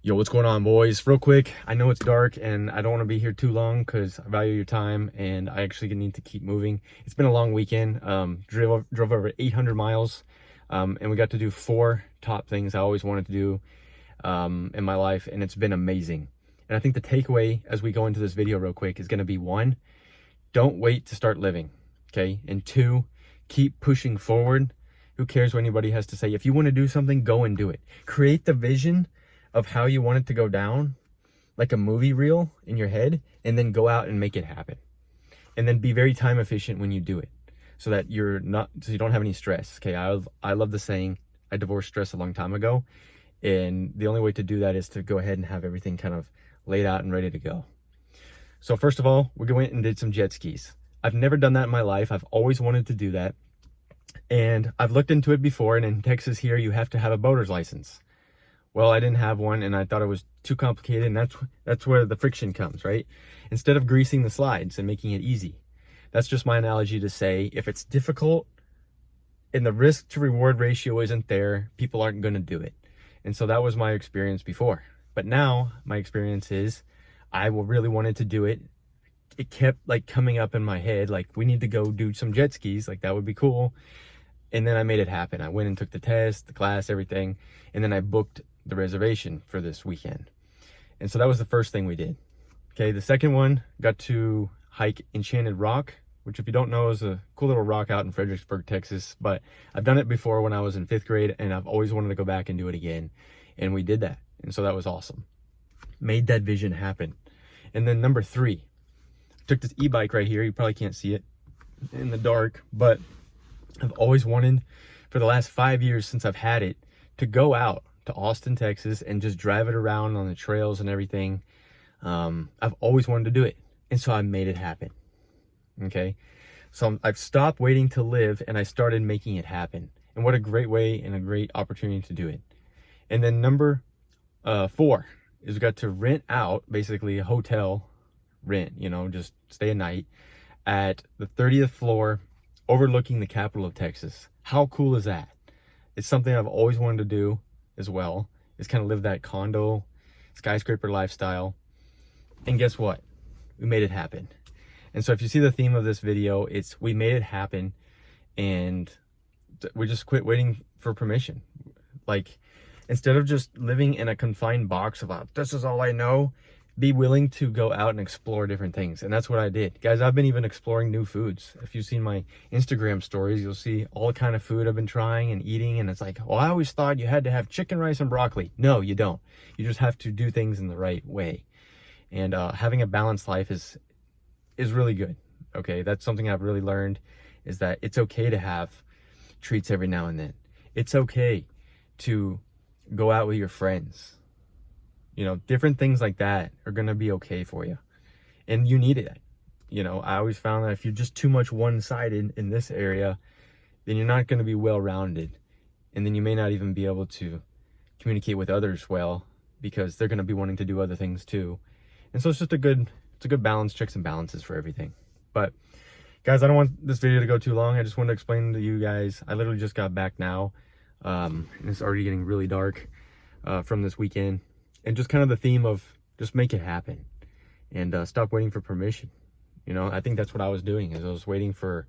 Yo, what's going on, boys? Real quick, I know it's dark and I don't want to be here too long because I value your time and I actually need to keep moving. It's been a long weekend. Drove over 800 miles and we got to do 4 top things I always wanted to do in my life, and it's been amazing. And I think the takeaway as we go into this video real quick is going to be 1, don't wait to start living, okay? And 2, keep pushing forward. Who cares what anybody has to say? If you want to do something, go and do it. Create the vision of how you want it to go down, like a movie reel in your head, and then go out and make it happen. And then be very time efficient when you do it, so that you don't have any stress. Okay, I love the saying, I divorced stress a long time ago, and the only way to do that is to go ahead and have everything kind of laid out and ready to go. So first of all, we went and did some jet skis. I've never done that in my life. I've always wanted to do that, and I've looked into it before, and in Texas here you have to have a boater's license. Well, I didn't have one and I thought it was too complicated, and that's where the friction comes, right? Instead of greasing the slides and making it easy. That's just my analogy to say, if it's difficult and the risk to reward ratio isn't there, people aren't going to do it. And so that was my experience before. But now my experience is I really wanted to do it. It kept like coming up in my head, like we need to go do some jet skis, like that would be cool. And then I made it happen. I went and took the test, the class, everything. And then I booked the reservation for this weekend. And so that was the first thing we did. Okay, the second one, got to hike Enchanted Rock, which if you don't know is a cool little rock out in Fredericksburg, Texas. But I've done it before when I was in 5th grade, and I've always wanted to go back and do it again. And we did that. And so that was awesome. Made that vision happen. And then number 3, took this e-bike right here. You probably can't see it in the dark, but I've always wanted, for the last 5 years since I've had it, to go out to Austin, Texas and just drive it around on the trails and everything. I've always wanted to do it, and so I made it happen. Okay, so I've stopped waiting to live and I started making it happen. And what a great way and a great opportunity to do it. And then number 4 is we got to rent out, basically a hotel rent, just stay a night at the 30th floor overlooking the capital of Texas. How cool is that? It's something I've always wanted to do as well, is kind of live that condo skyscraper lifestyle. And guess what? We made it happen. And so if you see the theme of this video, it's we made it happen, and we just quit waiting for permission. Like, instead of just living in a confined box of this is all I know, be willing to go out and explore different things. And that's what I did. Guys, I've been even exploring new foods. If you've seen my Instagram stories, you'll see all the kind of food I've been trying and eating. And it's like, well, I always thought you had to have chicken, rice, and broccoli. No, you don't. You just have to do things in the right way. And having a balanced life is really good. Okay, that's something I've really learned, is that it's okay to have treats every now and then. It's okay to go out with your friends. Different things like that are going to be okay for you. And you need it. I always found that if you're just too much one-sided in this area, then you're not going to be well-rounded. And then you may not even be able to communicate with others well, because they're going to be wanting to do other things too. And so it's just a good balance, checks and balances for everything. But guys, I don't want this video to go too long. I just wanted to explain to you guys, I literally just got back now. And it's already getting really dark from this weekend. And just kind of the theme of just make it happen and stop waiting for permission. I think that's what I was doing, is I was waiting for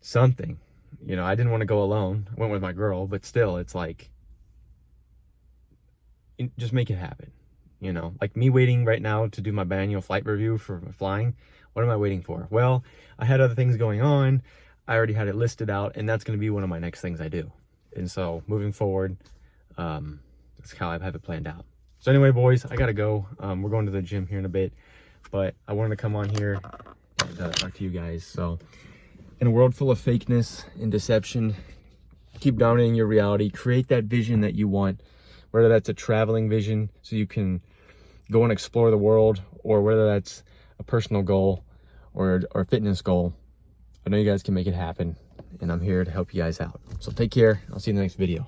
something. I didn't want to go alone. I went with my girl, but still, it's like, just make it happen. Like me waiting right now to do my biannual flight review for flying. What am I waiting for? Well, I had other things going on. I already had it listed out, and that's going to be one of my next things I do. And so moving forward, that's how I have it planned out. So anyway, boys, I gotta go. We're going to the gym here in a bit, but I wanted to come on here and talk to you guys. So in a world full of fakeness and deception, keep dominating your reality. Create that vision that you want, whether that's a traveling vision so you can go and explore the world, or whether that's a personal goal or a fitness goal. I know you guys can make it happen, and I'm here to help you guys out. So take care. I'll see you in the next video.